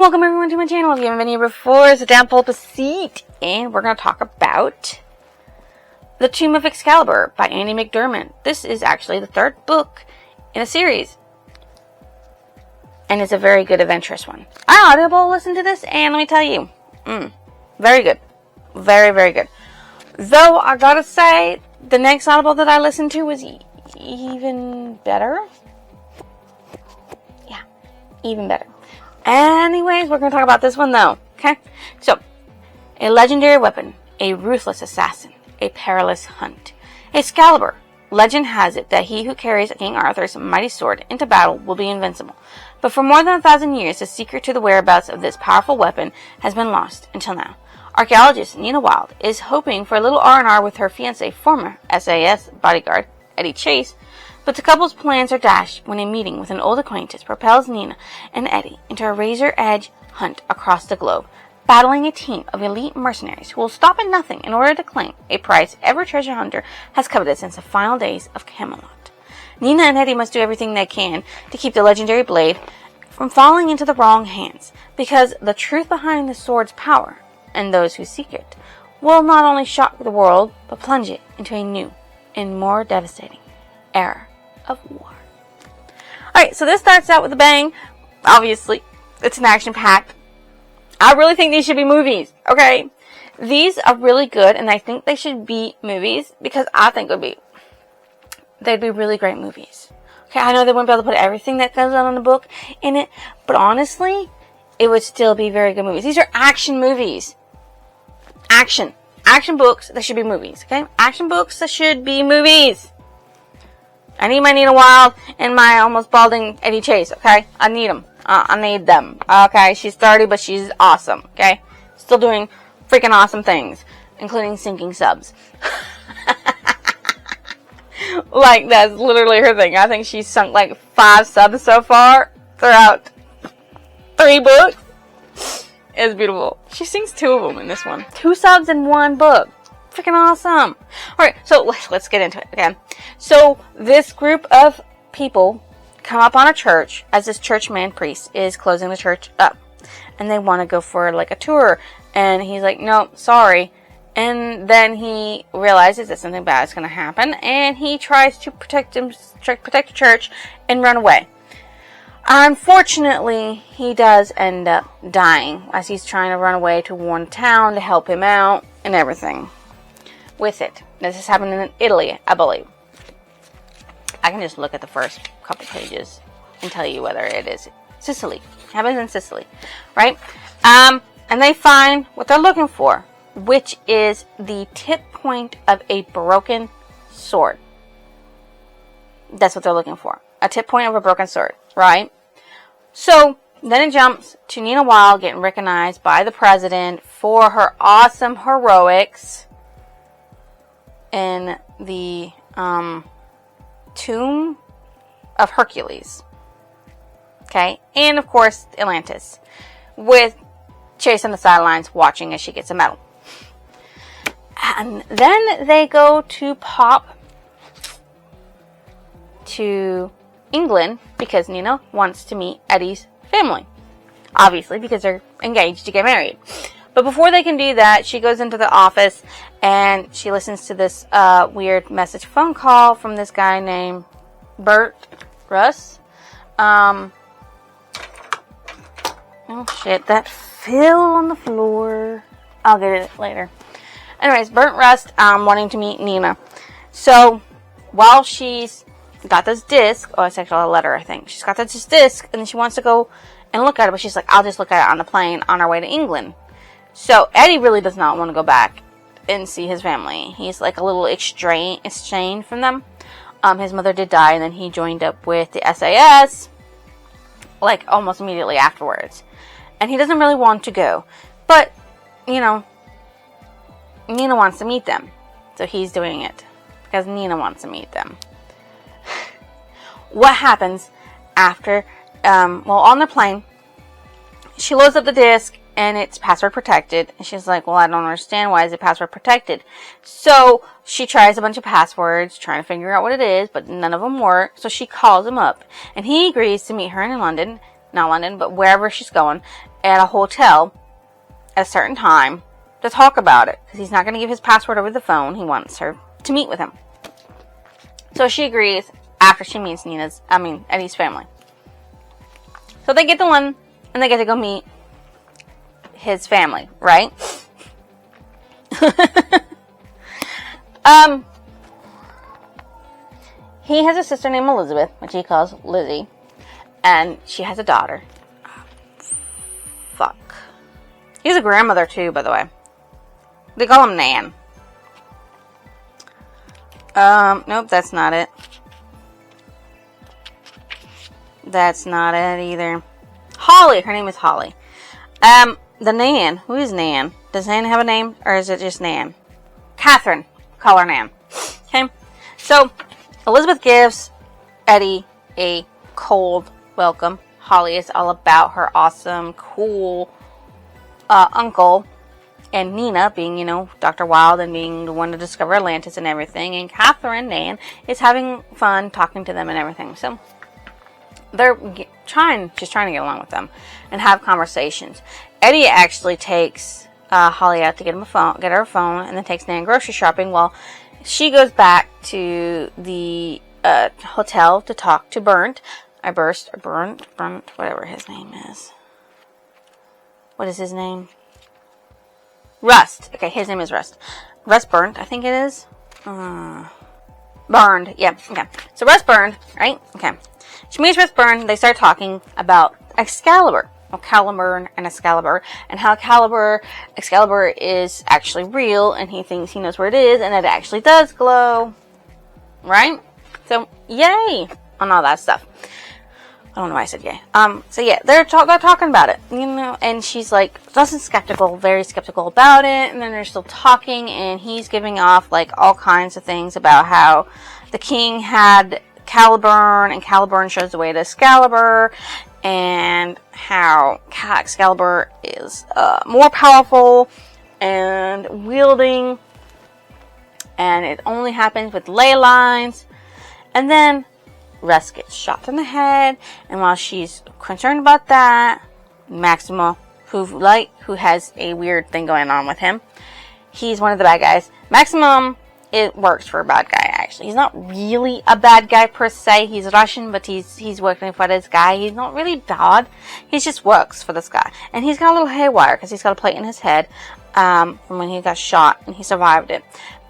Welcome everyone to my channel. If you haven't been here before, sit down, pull up a seat, and we're going to talk about The Tomb of Excalibur by Andy McDermott. This is actually the third book in a series, and it's a very good adventurous one. I audible listen to this, and let me tell you, very good. Very, very good. Though, I gotta say, the next audible that I listened to was even better. Yeah, even better. Anyways, we're going to talk about this one, though. Okay? So, a legendary weapon, a ruthless assassin, a perilous hunt. Excalibur. Legend has it that he who carries King Arthur's mighty sword into battle will be invincible. But for more than 1,000 years, the secret to the whereabouts of this powerful weapon has been lost until now. Archaeologist Nina Wilde is hoping for a little R&R with her fiancé, former SAS bodyguard Eddie Chase, but the couple's plans are dashed when a meeting with an old acquaintance propels Nina and Eddie into a razor-edge hunt across the globe, battling a team of elite mercenaries who will stop at nothing in order to claim a prize every treasure hunter has coveted since the final days of Camelot. Nina and Eddie must do everything they can to keep the legendary blade from falling into the wrong hands, because the truth behind the sword's power, and those who seek it, will not only shock the world, but plunge it into a new and more devastating era of war. Alright, so this starts out with a bang. Obviously, it's an action-packed. I really think these should be movies, okay? These are really good, and I think they should be movies, because I think they'd be really great movies. Okay, I know they wouldn't be able to put everything that goes on in the book in it, but honestly, it would still be very good movies. These are action movies. Action books that should be movies, okay? Action books that should be movies. I need my Nina Wilde and my almost balding Eddie Chase, okay? I need them. I need them, okay? She's 30, but she's awesome, okay? Still doing freaking awesome things, including sinking subs. Like, that's literally her thing. I think she's sunk like 5 subs so far throughout 3 books. It's beautiful. She sings 2 of them in this one. 2 subs in 1 book. Freaking awesome. Alright, so let's get into it, okay? So, this group of people come up on a church as this churchman priest is closing the church up. And they want to go for like a tour. And he's like, no, sorry. And then he realizes that something bad is going to happen. And he tries to protect the church and run away. Unfortunately, he does end up dying as he's trying to run away to one town to help him out and everything with it. This is happening in Italy, I believe. I can just look at the first couple pages and tell you whether it is Sicily. It happens in Sicily, right? And they find what they're looking for, which is the tip point of a broken sword. That's what they're looking for. A tip point of a broken sword, right? So, then it jumps to Nina Wilde getting recognized by the president for her awesome heroics in the Tomb of Hercules. Okay? And, of course, Atlantis. With Chase on the sidelines watching as she gets a medal. And then they go to pop to England because Nina wants to meet Eddie's family. Obviously, because they're engaged to get married. But before they can do that, she goes into the office and she listens to this weird message phone call from this guy named Bert Russ. Oh shit, that fell on the floor. I'll get it later. Anyways, Bert Rust wanting to meet Nina. So, while she's got this disc, it's actually a letter, I think. She's got this disc, and she wants to go and look at it, but she's like, I'll just look at it on the plane on our way to England. So, Eddie really does not want to go back and see his family. He's like a little exchange from them. His mother did die, and then he joined up with the SAS, like, almost immediately afterwards. And he doesn't really want to go. But, you know, Nina wants to meet them. So he's doing it. Because Nina wants to meet them. What happens after, on the plane, she loads up the disc, and it's password protected. And she's like, well, I don't understand. Why is it password protected? So she tries a bunch of passwords, trying to figure out what it is, but none of them work. So she calls him up, and he agrees to meet her in London not London, but wherever she's going, at a hotel at a certain time to talk about it. Because he's not going to give his password over the phone. He wants her to meet with him. So she agrees after she meets Eddie's family. So they get to London and they get to go meet his family, right? He has a sister named Elizabeth, which he calls Lizzie, and she has a daughter. Fuck. He's a grandmother too, by the way. They call him Nan. Nope, that's not it. That's not it either. Holly, her name is Holly. The Nan, who is Nan? Does Nan have a name, or is it just Nan? Catherine, call her Nan. Okay, so Elizabeth gives Eddie a cold welcome. Holly is all about her awesome, cool uncle. And Nina being, Dr. Wilde and being the one to discover Atlantis and everything. And Catherine, Nan, is having fun talking to them and everything. So they're just trying to get along with them and have conversations. Eddie actually takes Holly out to get her a phone, and then takes Nan grocery shopping while she goes back to the hotel to talk to Burnt, whatever his name is. What is his name? Rust. Okay, his name is Rust. Rust Burnt, I think it is. Burned. Yeah, okay. So Rust Burned, right? Okay. She meets Rust Burned. They start talking about Excalibur. Caliburn and Excalibur. And how Excalibur is actually real. And he thinks he knows where it is. And it actually does glow. Right? So, yay! On all that stuff. I don't know why I said yay. So yeah, they're talking about it, and she's like, very skeptical about it, and then they're still talking, and he's giving off, like, all kinds of things about how the king had Caliburn, and Caliburn shows the way to Excalibur, and how Excalibur is, more powerful, and wielding, and it only happens with ley lines, and then Rust gets shot in the head, and while she's concerned about that, Maximo, who has a weird thing going on with him, he's one of the bad guys. Maximum, it works for a bad guy, actually. He's not really a bad guy per se. He's Russian, but he's working for this guy. He's not really bad. He just works for this guy. And he's got a little haywire, because he's got a plate in his head, from when he got shot, and he survived it.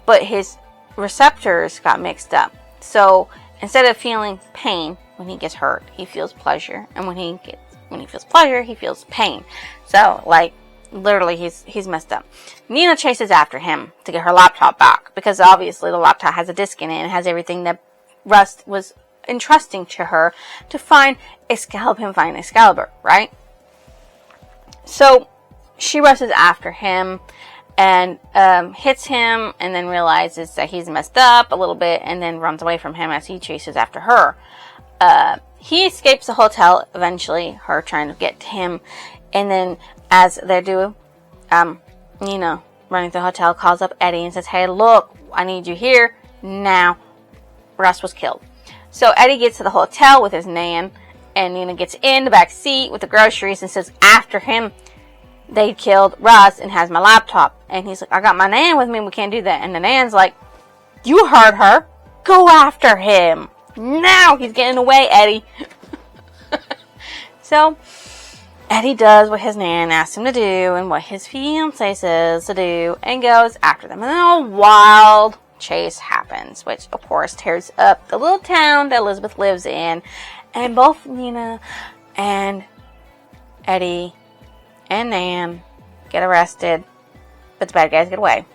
But his receptors got mixed up. So instead of feeling pain when he gets hurt, he feels pleasure, and when he feels pleasure, he feels pain. So, like, literally, he's messed up. Nina chases after him to get her laptop back, because obviously the laptop has a disk in it and has everything that Rust was entrusting to her to find Excalibur, right? So she rushes after him and hits him, and then realizes that he's messed up a little bit, and then runs away from him as he chases after her. He escapes the hotel eventually, her trying to get to him, and then as they do, Nina, running through the hotel, calls up Eddie and says, "Hey, look, I need you here now." Rust was killed. So Eddie gets to the hotel with his Nan, and Nina gets in the back seat with the groceries and says after him, they killed Rust and has my laptop. And he's like, "I got my Nan with me, we can't do that." And the Nan's like, "You heard her. Go after him. Now he's getting away, Eddie." So Eddie does what his Nan asked him to do and what his fiancé says to do, and goes after them. And then a wild chase happens, which of course tears up the little town that Elizabeth lives in. And both Nina and Eddie and Nan get arrested, but the bad guys get away.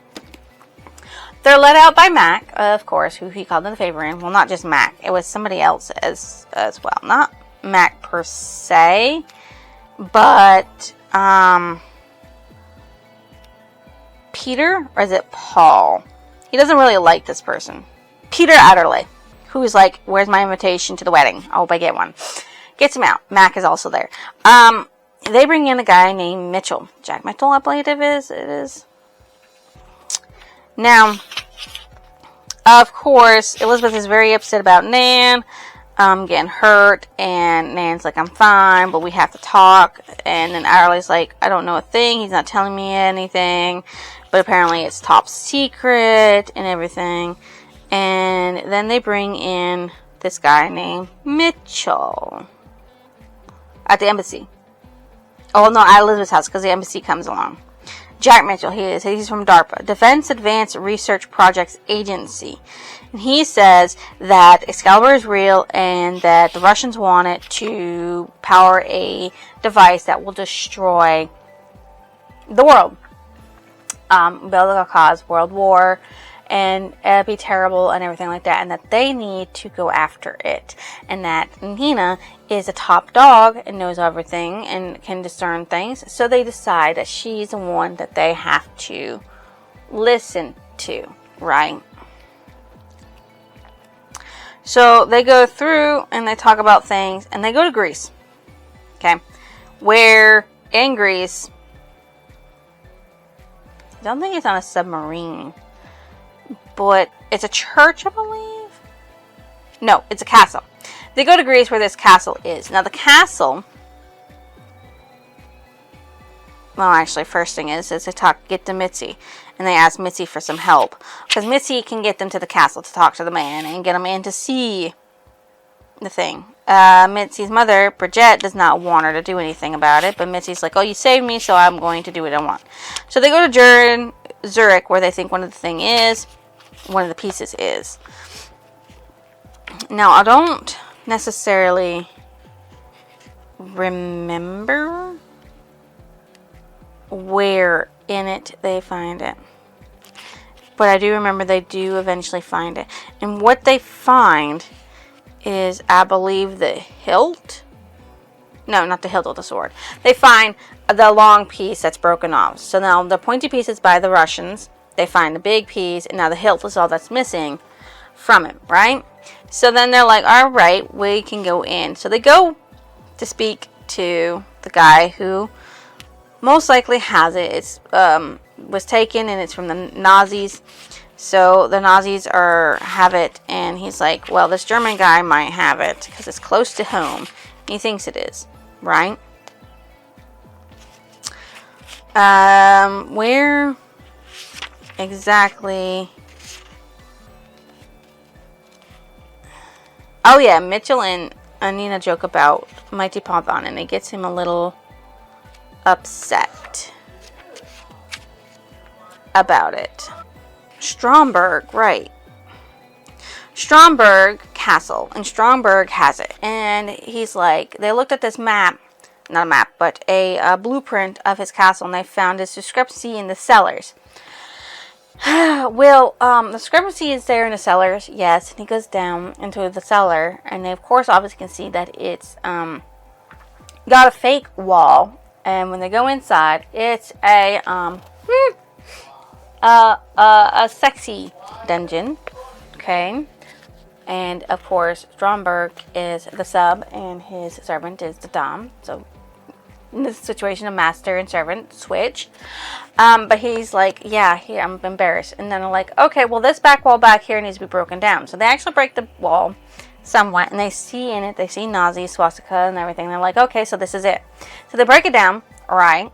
They're let out by Mac, of course, who he called in the favor in. Well, not just Mac. It was somebody else as well. Not Mac per se, but Peter, or is it Paul? He doesn't really like this person. Peter Adderley, who is like, "Where's my invitation to the wedding? I hope I get one." Gets him out. Mac is also there. They bring in a guy named Mitchell. Jack Mitchell, I believe it is. Now, of course, Elizabeth is very upset about Nan. getting hurt, and Nan's like, I'm fine, but we have to talk. And then Arlie's like, I don't know a thing, he's not telling me anything, but apparently it's top secret and everything. And then they bring in this guy named Mitchell at the embassy. Oh no, at Elizabeth's house, because the embassy comes along. Jack Mitchell, he's from DARPA, Defense Advanced Research Projects Agency. And he says that Excalibur is real and that the Russians want it to power a device that will destroy the world. Will cause world war, and it'd be terrible and everything like that, and that they need to go after it. And that Nina is a top dog and knows everything and can discern things, so they decide that she's the one that they have to listen to, right? So they go through and they talk about things, and they go to Greece, okay, where in Greece, I don't think it's on a submarine, but it's a church, I believe. No, it's a castle. They go to Greece where this castle is. Now the castle, well, actually, first thing is they get to Mitzi, and they ask Mitzi for some help, because Mitzi can get them to the castle to talk to the man and get them in to see the thing. Mitzi's mother, Bridget, does not want her to do anything about it, but Mitzi's like, oh, you saved me, so I'm going to do what I want. So they go to Zurich, where they think one of the pieces is. Now, I don't necessarily remember where in it they find it, but I do remember they do eventually find it. And what they find is, I believe, the hilt. No, not the hilt of the sword. They find the long piece that's broken off. So now the pointy piece is by the Russians. They find the big piece, and now the hilt is all that's missing from it, right? So then they're like, all right, we can go in. So they go to speak to the guy who most likely has it. It's was taken, and it's from the Nazis. So the Nazis have it, and he's like, well, this German guy might have it because it's close to home. He thinks it is, right? Where exactly? Oh yeah, Mitchell and Nina joke about Mighty Python, and it gets him a little upset about it. Stromberg, right. Stromberg Castle, and Stromberg has it. And he's like, they looked at this map, not a map, but a blueprint of his castle, and they found this discrepancy in the cellars. Well, the discrepancy is there in the cellars, yes, and he goes down into the cellar, and they, of course, obviously can see that it's got a fake wall, and when they go inside, it's a sexy dungeon, okay, and of course Stromberg is the sub and his servant is the dom, so in this situation a master and servant switch, but he's like, yeah, here, I'm embarrassed, and then they're like, okay, well, this back wall back here needs to be broken down. So they actually break the wall somewhat, and they see in it, they see Nazi swastika and everything. They're like, okay, so this is it. So they break it down, right,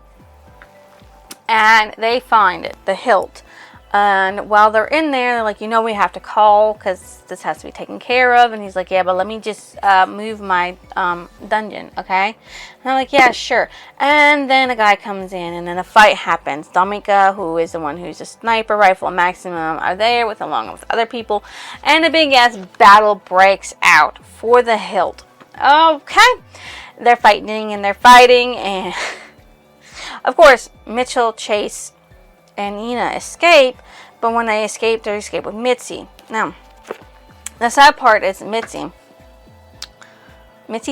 and they find it, the hilt. And while they're in there, they're like, we have to call because this has to be taken care of. And he's like, yeah, but let me just move my dungeon, okay? And they're like, yeah, sure. And then a guy comes in, and then a fight happens. Domika, who is the one who's a sniper rifle maximum, are there along with other people. And a big-ass battle breaks out for the hilt. Okay. They're fighting, and of course, Mitchell, Chase, and Nina escape, but when they escape with Mitzi. Now, the sad part is Mitzi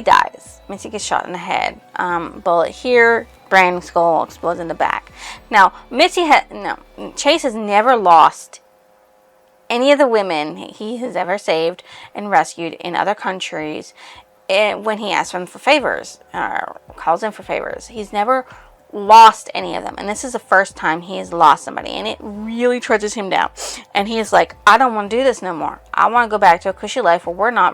dies. Mitzi gets shot in the head. Bullet here, brain skull explodes in the back. Now, Chase has never lost any of the women he has ever saved and rescued in other countries when he asks them for favors, calls in for favors. He's never lost any of them, and this is the first time he has lost somebody, and it really trudges him down, and he's like, I don't want to do this no more. I want to go back to a cushy life where we're not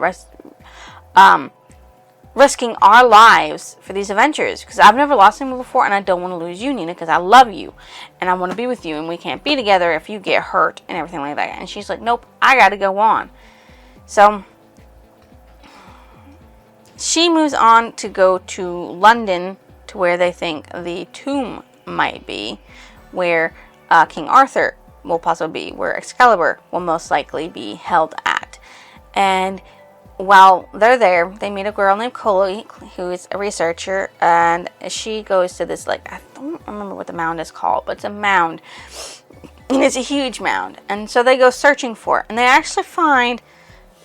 risking our lives for these adventures, because I've never lost anyone before, and I don't want to lose you, Nina, because I love you and I want to be with you, and we can't be together if you get hurt and everything like that. And she's like, nope, I gotta go on. So she moves on to go to London, to where they think the tomb might be, where King Arthur will possibly be, where Excalibur will most likely be held at. And while they're there, they meet a girl named Chloe, who is a researcher, and she goes to this, like, I don't remember what the mound is called, but it's a mound, and it's a huge mound. And so they go searching for it, and they actually find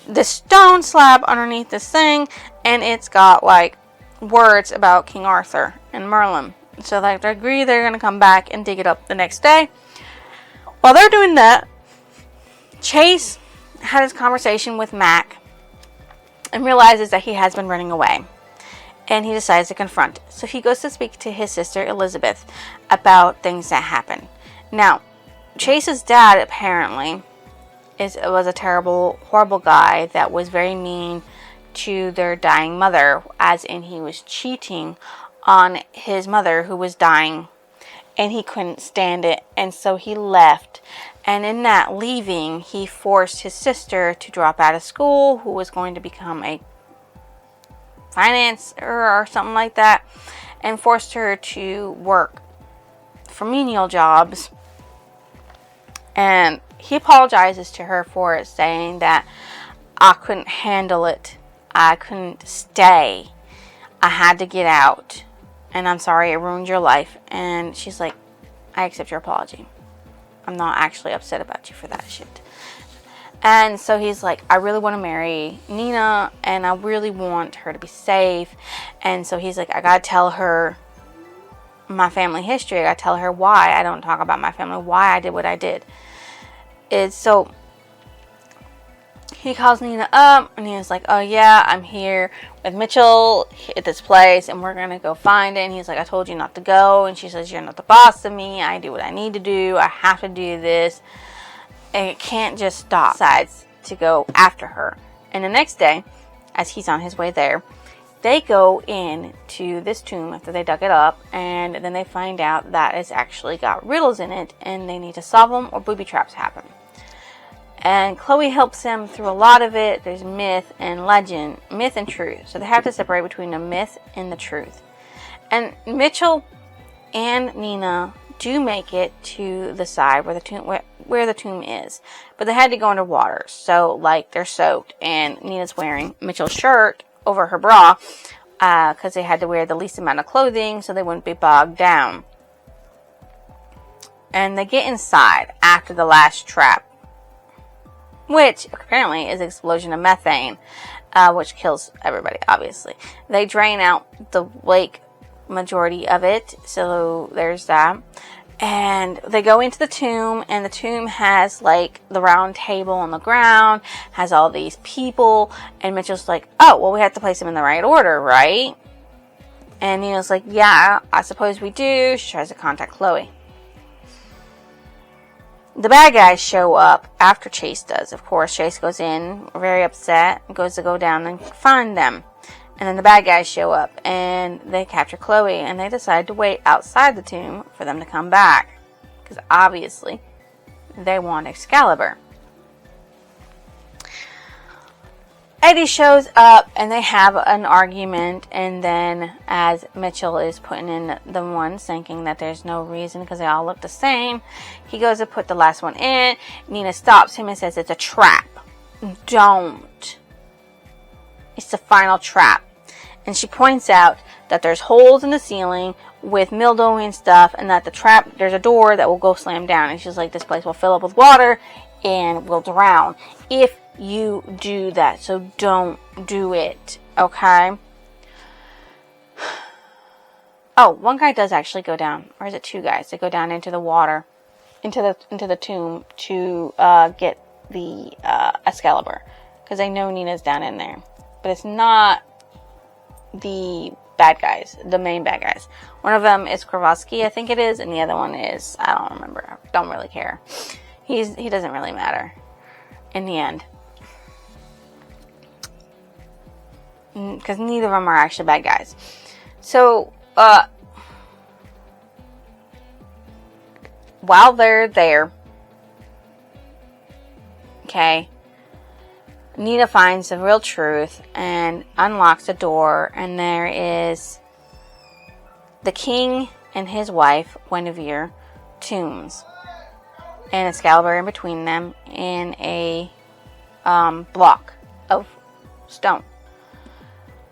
the stone slab underneath this thing, and it's got, like, words about King Arthur and Merlin. So, like, they agree they're going to come back and dig it up the next day. While they're doing that, Chase had his conversation with Mac and realizes that he has been running away. And he decides to confront it. So he goes to speak to his sister Elizabeth about things that happen. Now, Chase's dad apparently was a terrible, horrible guy that was very mean to their dying mother, as in he was cheating on his mother who was dying, and he couldn't stand it, and so he left. And in that leaving, he forced his sister to drop out of school, who was going to become a financer or something like that, and forced her to work for menial jobs. And he apologizes to her for it, saying that I couldn't handle it. I couldn't stay. I had to get out. And I'm sorry it ruined your life. And she's like, I accept your apology. I'm not actually upset about you for that shit. And so he's like, I really want to marry Nina, and I really want her to be safe. And so he's like, I gotta tell her my family history. I gotta tell her why I don't talk about my family, why I did what I did. So he calls Nina up, and he's like, oh yeah, I'm here with Mitchell at this place, and we're gonna go find it. And he's like, I told you not to go. And she says, you're not the boss of me. I do what I need to do. I have to do this. And it can't just stop. Decides to go after her. And the next day, as he's on his way there, they go in to this tomb after they dug it up, and then they find out that it's actually got riddles in it, and they need to solve them or booby traps happen. And Chloe helps them through a lot of it. There's myth and legend, myth and truth. So they have to separate between the myth and the truth. And Mitchell and Nina do make it to the side where the tomb is, but they had to go underwater. So, like, they're soaked, and Nina's wearing Mitchell's shirt over her bra because they had to wear the least amount of clothing so they wouldn't be bogged down. And they get inside after the last trap, which apparently is an explosion of methane, which kills everybody, obviously. They drain out the lake majority of it, so there's that. And they go into the tomb, and the tomb has, like, the round table on the ground, has all these people, and Mitchell's like, oh, well, we have to place them in the right order, right? And Nina's like, yeah, I suppose we do. She tries to contact Chloe. The bad guys show up after Chase does. Of course, Chase goes in, very upset, and goes to go down and find them. And then the bad guys show up, and they capture Chloe, and they decide to wait outside the tomb for them to come back. Because obviously, they want Excalibur. Eddie shows up, and they have an argument, and then as Mitchell is putting in the ones, thinking that there's no reason because they all look the same, he goes to put the last one in. Nina stops him and says it's a trap. Don't. It's the final trap. And she points out that there's holes in the ceiling with mildew and stuff, and that the trap, there's a door that will go slam down. And she's like, this place will fill up with water and will drown if you do that. So don't do it, okay? Oh, one guy does actually go down, or is it two guys? They go down into the water, into the tomb to get the Excalibur, because they know Nina's down in there. But it's not the bad guys, the main bad guys. One of them is Kowalski, I think it is, and the other one is, I don't remember. Don't really care. He doesn't really matter in the end. because neither of them are actually bad guys. So, while they're there, okay, Nina finds the real truth and unlocks the door, and there is the king and his wife, Guinevere, tombs, and Excalibur in between them in a block of stone.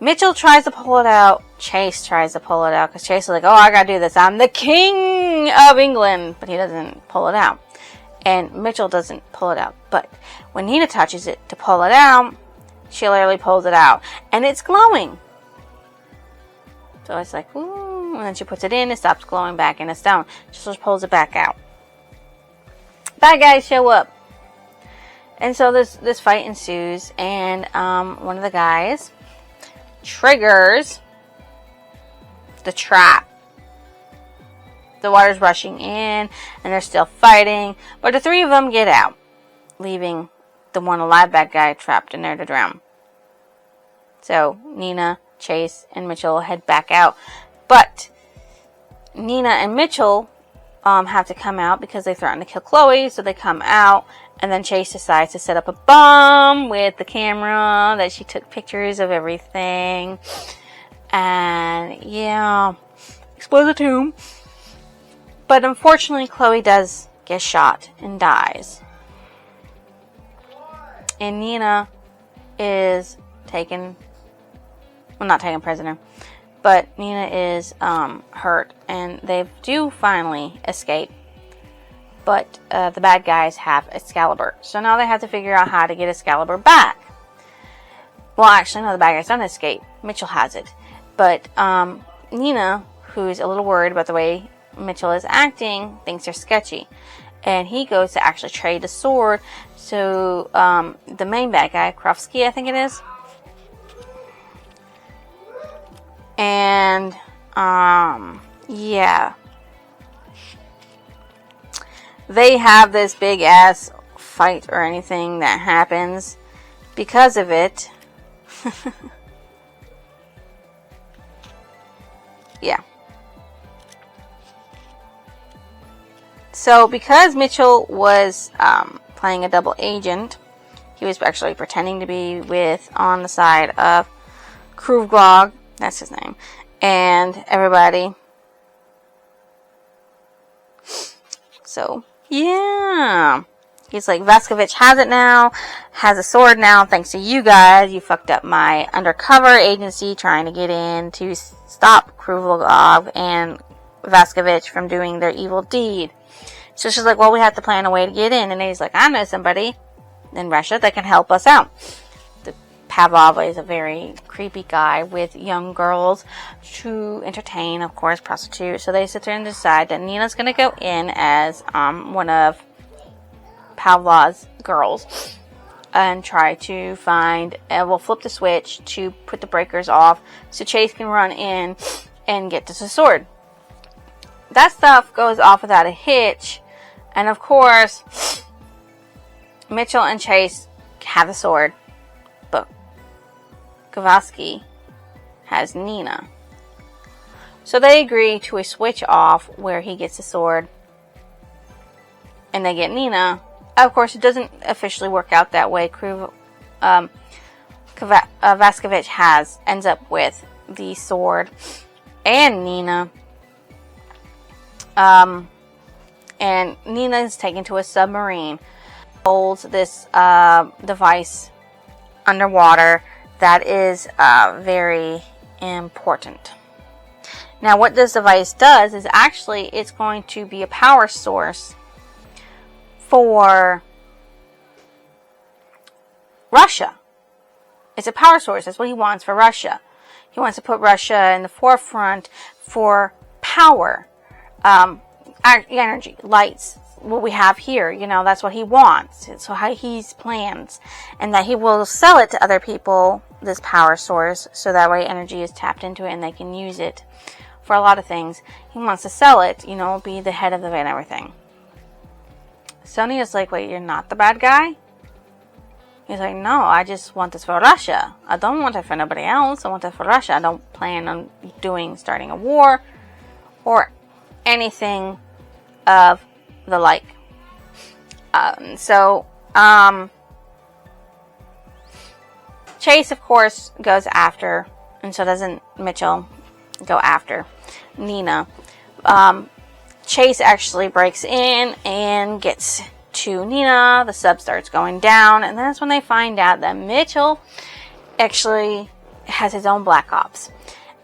Mitchell tries to pull it out. Chase tries to pull it out because Chase is like, oh, I gotta do this. I'm the king of England. But he doesn't pull it out. And Mitchell doesn't pull it out. But when Nina touches it to pull it out, she literally pulls it out. And it's glowing. So it's like, ooh. And then she puts it in. It stops glowing back in the stone. She just pulls it back out. Bad guys show up. And so this fight ensues. And one of the guys triggers the trap. The water's rushing in, and they're still fighting, but the three of them get out, leaving the one alive bad guy trapped in there to drown. So Nina, Chase, and Mitchell head back out, but Nina and Mitchell have to come out because they threaten to kill Chloe, so they come out, and then Chase decides to set up a bomb with the camera that she took pictures of everything, and yeah, explode the tomb. But unfortunately, Chloe does get shot and dies. And Nina is taken, well, not taken prisoner, but Nina is hurt, and they do finally escape. But the bad guys have Excalibur. So now they have to figure out how to get Excalibur back. Well, actually, no, the bad guys don't escape. Mitchell has it. But Nina, who's a little worried about the way Mitchell is acting, thinks they're sketchy, and he goes to actually trade the sword. So the main bad guy, Krofsky, I think it is, and yeah, they have this big ass fight or anything that happens because of it. Yeah. So, because Mitchell was playing a double agent, he was actually pretending to be on the side of Kruvglog, that's his name, and everybody. So, yeah. He's like, Vaskovich has it now, has a sword now, thanks to you guys. You fucked up my undercover agency trying to get in to stop Kruvglog and Vaskovich from doing their evil deed. So she's like, well, we have to plan a way to get in. And he's like, I know somebody in Russia that can help us out. The Pavlov is a very creepy guy with young girls to entertain, of course, prostitute. So they sit there and decide that Nina's going to go in as one of Pavlov's girls and try to find, we'll flip the switch to put the breakers off so Chase can run in and get to the sword. That stuff goes off without a hitch. And of course, Mitchell and Chase have the sword, but Kowalski has Nina. So they agree to a switch off where he gets the sword, and they get Nina. Of course, it doesn't officially work out that way. Vaskovich ends up with the sword and Nina. And Nina is taken to a submarine. Holds this device underwater that is very important. Now, what this device does is actually it's going to be a power source for Russia. It's a power source. That's what he wants for Russia. He wants to put Russia in the forefront for power. Energy, lights, what we have here, that's what he wants. So how he plans, and that he will sell it to other people, this power source, so that way energy is tapped into it and they can use it for a lot of things. He wants to sell it, be the head of the and everything. Sony is like, wait, you're not the bad guy? He's like, no, I just want this for Russia. I don't want it for nobody else. I want it for Russia. I don't plan on starting a war or anything of the like. Chase, of course, goes after, and so doesn't Mitchell go after Nina. Chase actually breaks in and gets to Nina. The sub starts going down, and that's when they find out that Mitchell actually has his own Black Ops,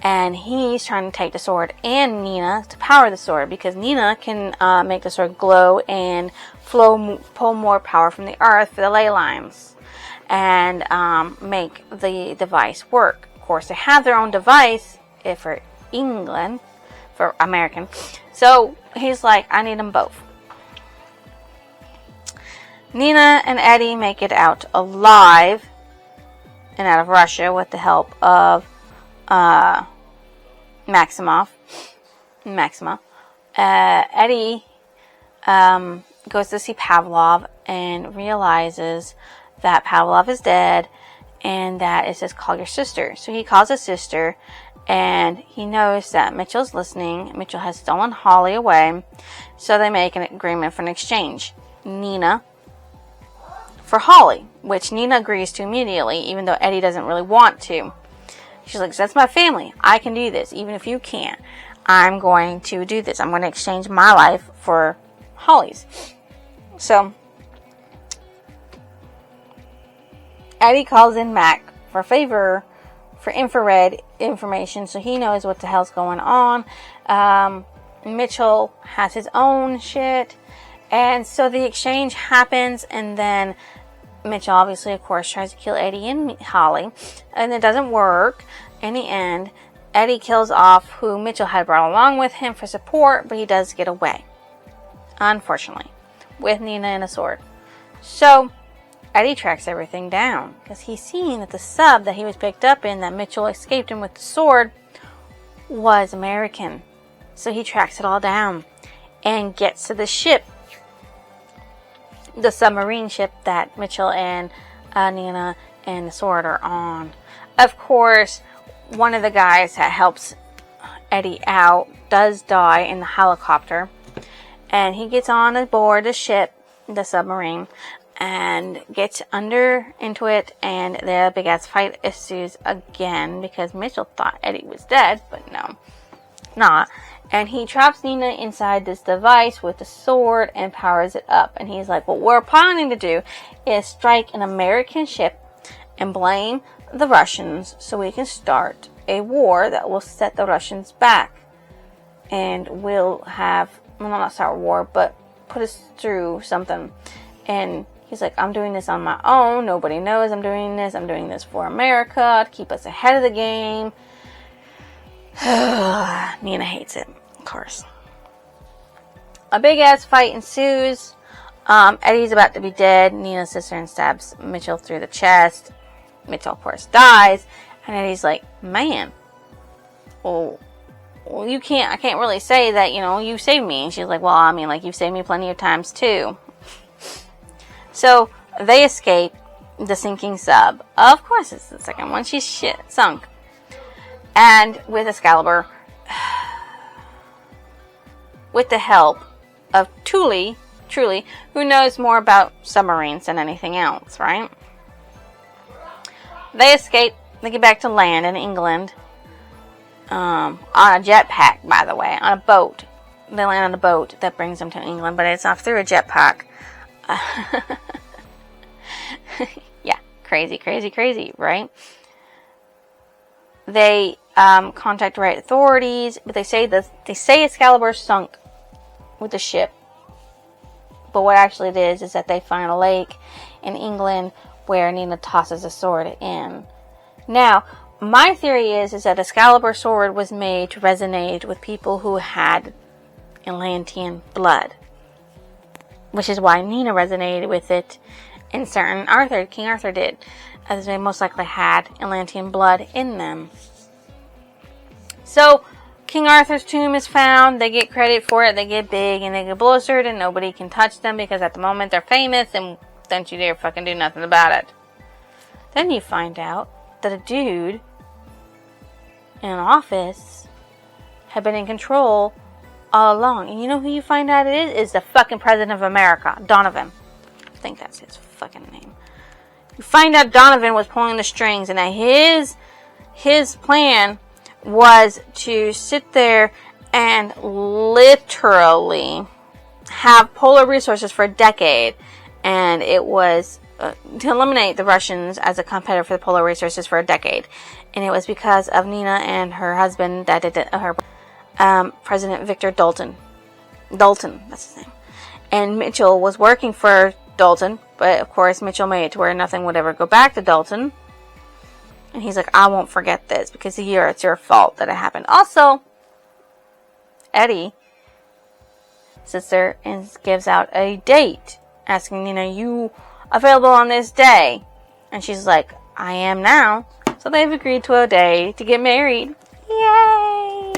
and he's trying to take the sword and Nina to power the sword, because Nina can make the sword glow and pull more power from the earth for the ley lines and make the device work. Of course, they have their own device for England, for American, so he's like, I need them both. Nina and Eddie make it out alive and out of Russia with the help of Maxima. Eddie goes to see Pavlov and realizes that Pavlov is dead and that it says, call your sister. So he calls his sister, and he knows that Mitchell's listening. Mitchell has stolen Holly away, so they make an agreement for an exchange. Nina for Holly, which Nina agrees to immediately, even though Eddie doesn't really want to. She's like, that's my family. I can do this, even if you can't. I'm going to do this. I'm going to exchange my life for Holly's. So, Eddie calls in Mac for favor for infrared information, so he knows what the hell's going on. Mitchell has his own shit. And so the exchange happens, and then Mitchell obviously, of course, tries to kill Eddie and Holly, and it doesn't work. In the end, Eddie kills off who Mitchell had brought along with him for support, but he does get away, unfortunately, with Nina and a sword. So Eddie tracks everything down, because he's seen that the sub that he was picked up in, that Mitchell escaped in with the sword, was American. So he tracks it all down and gets to the ship, the submarine ship that Mitchell and Nina and the sword are on. Of course, one of the guys that helps Eddie out does die in the helicopter, and he gets on board the ship, the submarine, and gets into it, and the big ass fight ensues again, because Mitchell thought Eddie was dead, but no, not. And he traps Nina inside this device with the sword and powers it up. And he's like, what we're planning to do is strike an American ship and blame the Russians, so we can start a war that will set the Russians back. And we'll have, well, not start a war, but put us through something. And he's like, I'm doing this on my own. Nobody knows I'm doing this. I'm doing this for America, to keep us ahead of the game. Nina hates it, of course. A big ass fight ensues. Eddie's about to be dead. Nina sits there and stabs Mitchell through the chest. Mitchell, of course, dies. And Eddie's like, man, well, I can't really say that, you saved me. And she's like, well, I mean, like, you've saved me plenty of times too. So they escape the sinking sub. Of course, it's the second one. She's sunk. And with Excalibur, with the help of Truly, who knows more about submarines than anything else, right? They escape. They get back to land in England on a jetpack, by the way, on a boat. They land on a boat that brings them to England, but it's off through a jetpack. Yeah, crazy, right? They contact the right authorities, but they say Excalibur sunk with the ship. But what actually it is that they find a lake in England where Nina tosses a sword in. Now, my theory is that Excalibur sword was made to resonate with people who had Atlantean blood, which is why Nina resonated with it, and King Arthur did, as they most likely had Atlantean blood in them. So, King Arthur's tomb is found, they get credit for it, they get big, and they get blistered, and nobody can touch them, because at the moment they're famous, and don't you dare fucking do nothing about it. Then you find out that a dude in an office had been in control all along. And you know who you find out it is? Is the fucking President of America, Donovan. I think that's his fucking name. You find out Donovan was pulling the strings, and that his plan was to sit there and literally have polar resources for a decade. And it was to eliminate the Russians as a competitor for the polar resources for a decade. And it was because of Nina and her husband, President Victor Dalton. Dalton, that's his name. And Mitchell was working for Dalton, but of course Mitchell made it to where nothing would ever go back to Dalton. And he's like, I won't forget this because it's your fault that it happened. Also, Eddie sits there and gives out a date, asking Nina, you available on this day? And she's like, I am now. So they've agreed to a day to get married. Yay!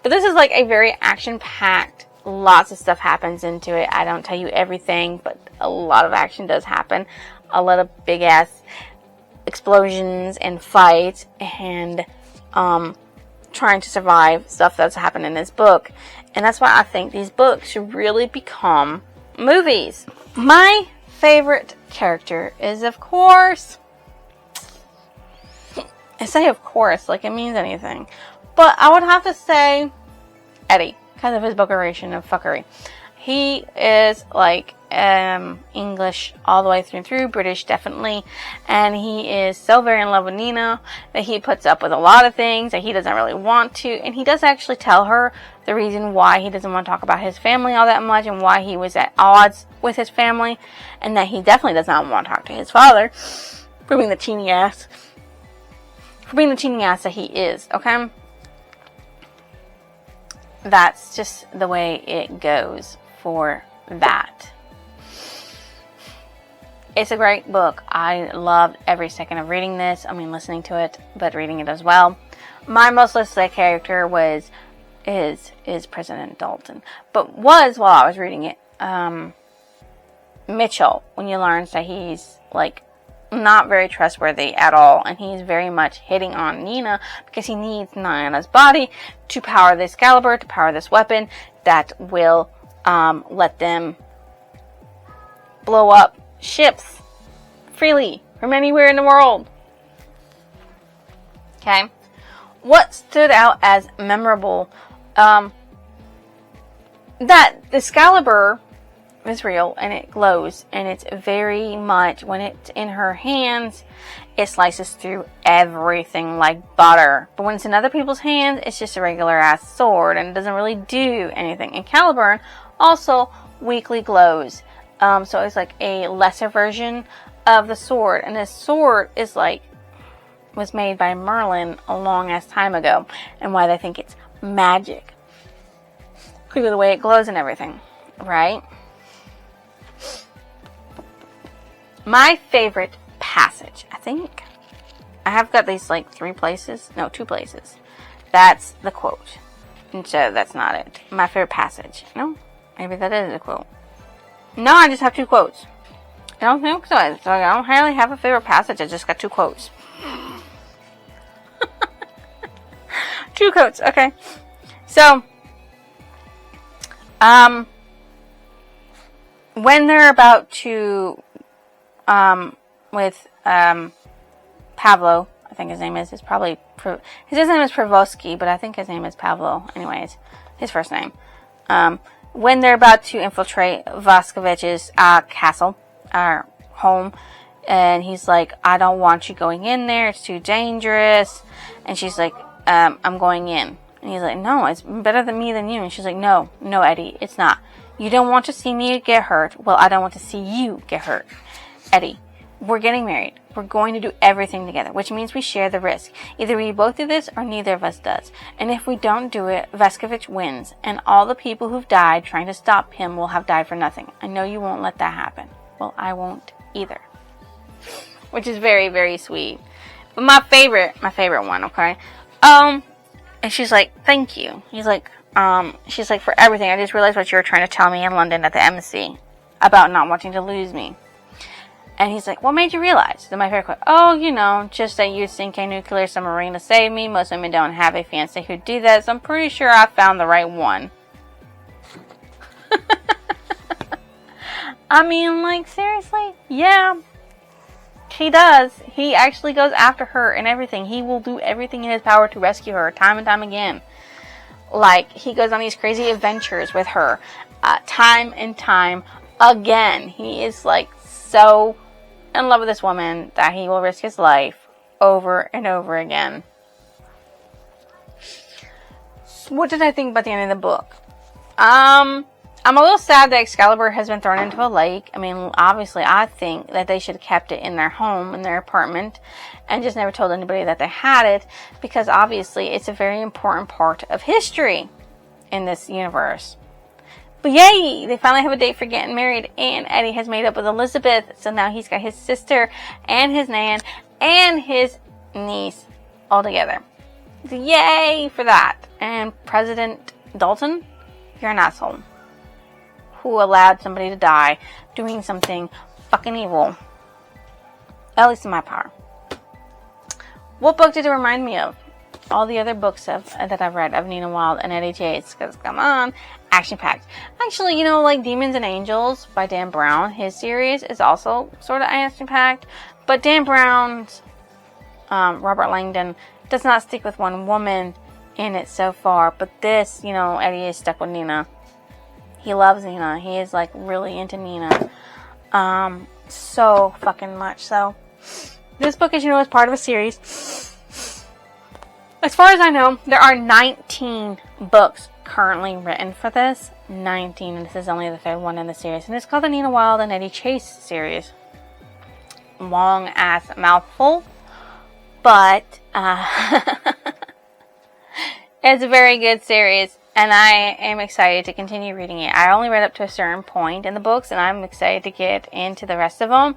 But this is like a very action-packed, lots of stuff happens into it. I don't tell you everything, but a lot of action does happen. A lot of big-ass explosions and fights and trying to survive stuff that's happened in this book. And that's why I think these books should really become movies. My favorite character is, of course, I say of course like it means anything, but I would have to say Eddie, because of his bookeration of fuckery. He is like English all the way through and through, British definitely, and he is so very in love with Nina that he puts up with a lot of things that he doesn't really want to, and he does actually tell her the reason why he doesn't want to talk about his family all that much and why he was at odds with his family, and that he definitely does not want to talk to his father for being the teeny ass that he is, okay? That's just the way it goes for that. It's a great book. I loved every second of reading this. I mean, listening to it, but reading it as well. My most listed character is President Dalton, but was, while I was reading it, Mitchell, when you learn that he's like not very trustworthy at all, and he's very much hitting on Nina because he needs Nina's body to power this Excalibur, to power this weapon that will let them blow up ships freely from anywhere in the world. Okay, what stood out as memorable, that the Excalibur is real and it glows, and it's very much, when it's in her hands, it slices through everything like butter. But when it's in other people's hands, it's just a regular ass sword and it doesn't really do anything. And Excalibur also weakly glows, so it's like a lesser version of the sword, and this sword is like was made by Merlin a long ass time ago, and why they think it's magic because of the way it glows and everything, right? My favorite passage, I think I have got these like 2 places. That's the quote, and so that's not it. My favorite passage, no, maybe that is a quote. No, I just have 2 quotes. I don't think so. I don't really have a favorite passage. I just got 2 quotes. 2 quotes, okay. So, when they're about to, with, Pavlo, I think his name is, his name is Pravoski, but I think his name is Pavlo, anyways, his first name. When they're about to infiltrate Vascovich's, castle, or home, and he's like, I don't want you going in there, it's too dangerous, and she's like, I'm going in, and he's like, no, it's better than me than you, and she's like, no, Eddie, it's not. You don't want to see me get hurt, well, I don't want to see you get hurt. Eddie, we're getting married, we're going to do everything together, which means we share the risk. Either we both do this, or neither of us does, and if we don't do it, Vaskovich wins, and all the people who've died trying to stop him will have died for nothing. I know you won't let that happen. Well, I won't either. Which is very, very sweet. But my favorite one, okay? And she's like, thank you. He's like, she's like, for everything. I just realized what you were trying to tell me in London at the embassy about not wanting to lose me. And he's like, what made you realize? And my favorite quote, oh, you know, just that you sink a nuclear submarine to save me. Most women don't have a fiancé who do that, so I'm pretty sure I found the right one. I mean, like, seriously? Yeah. He does. He actually goes after her and everything. He will do everything in his power to rescue her time and time again. Like, he goes on these crazy adventures with her time and time again. He is, like, so in love with this woman that he will risk his life over and over again. So what did I think about the end of the book? I'm a little sad that Excalibur has been thrown into a lake. I mean, obviously, I think that they should have kept it in their home, in their apartment, and just never told anybody that they had it, because obviously it's a very important part of history in this universe. But yay! They finally have a date for getting married, and Eddie has made up with Elizabeth, so now he's got his sister, and his nan, and his niece all together. So yay for that. And President Dalton, you're an asshole who allowed somebody to die doing something fucking evil. At least in my power. What book did it remind me of? All the other books that I've read of Nina Wilde and Eddie Chase. Because, come on, action-packed. Actually, you know, like Demons and Angels by Dan Brown, his series is also sort of action-packed. But Dan Brown's Robert Langdon does not stick with one woman in it so far. But this, you know, Eddie is stuck with Nina. He loves Nina. He is, like, really into Nina. So fucking much so. This book, as you know, is part of a series. As far as I know, there are 19 books currently written for this. 19, and this is only the third one in the series. And it's called the Nina Wilde and Eddie Chase series. Long ass mouthful. But, it's a very good series. And I am excited to continue reading it. I only read up to a certain point in the books, and I'm excited to get into the rest of them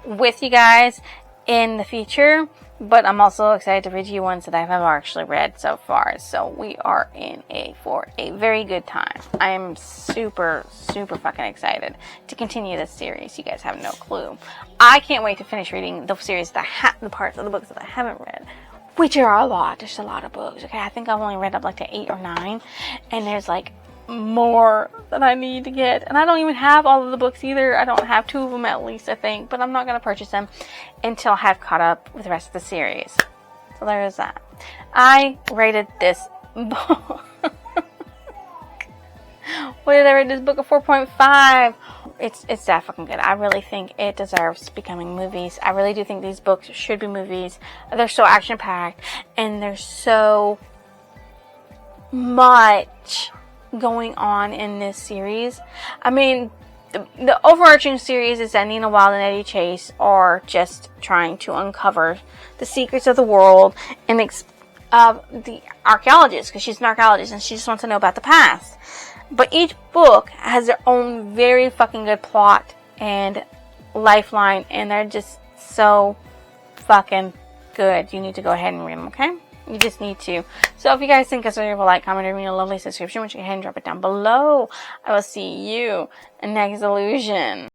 with you guys in the future. But I'm also excited to read you ones that I haven't actually read so far. So we are in for a very good time. I am super, super fucking excited to continue this series. You guys have no clue. I can't wait to finish reading the series the parts of the books that I haven't read. Which are a lot. There's a lot of books. Okay, I think I've only read up like to 8 or 9. And there's like more that I need to get. And I don't even have all of the books either. I don't have 2 of them at least, I think. But I'm not going to purchase them until I have caught up with the rest of the series. So there is that. I rated this book. What did I rate this book? A 4.5. It's that fucking good. I really think it deserves becoming movies. I really do think these books should be movies. They're so action-packed. And there's so much going on in this series. I mean, the overarching series is that Nina Wilde and Eddie Chase are just trying to uncover the secrets of the world and the archaeologist, because she's an archaeologist and she just wants to know about the past. But each book has their own very fucking good plot and lifeline, and they're just so fucking good. You need to go ahead and read them, okay? You just need to. So if you guys think it's a like, comment, or a lovely subscription, which you go ahead and drop it down below. I will see you in next illusion.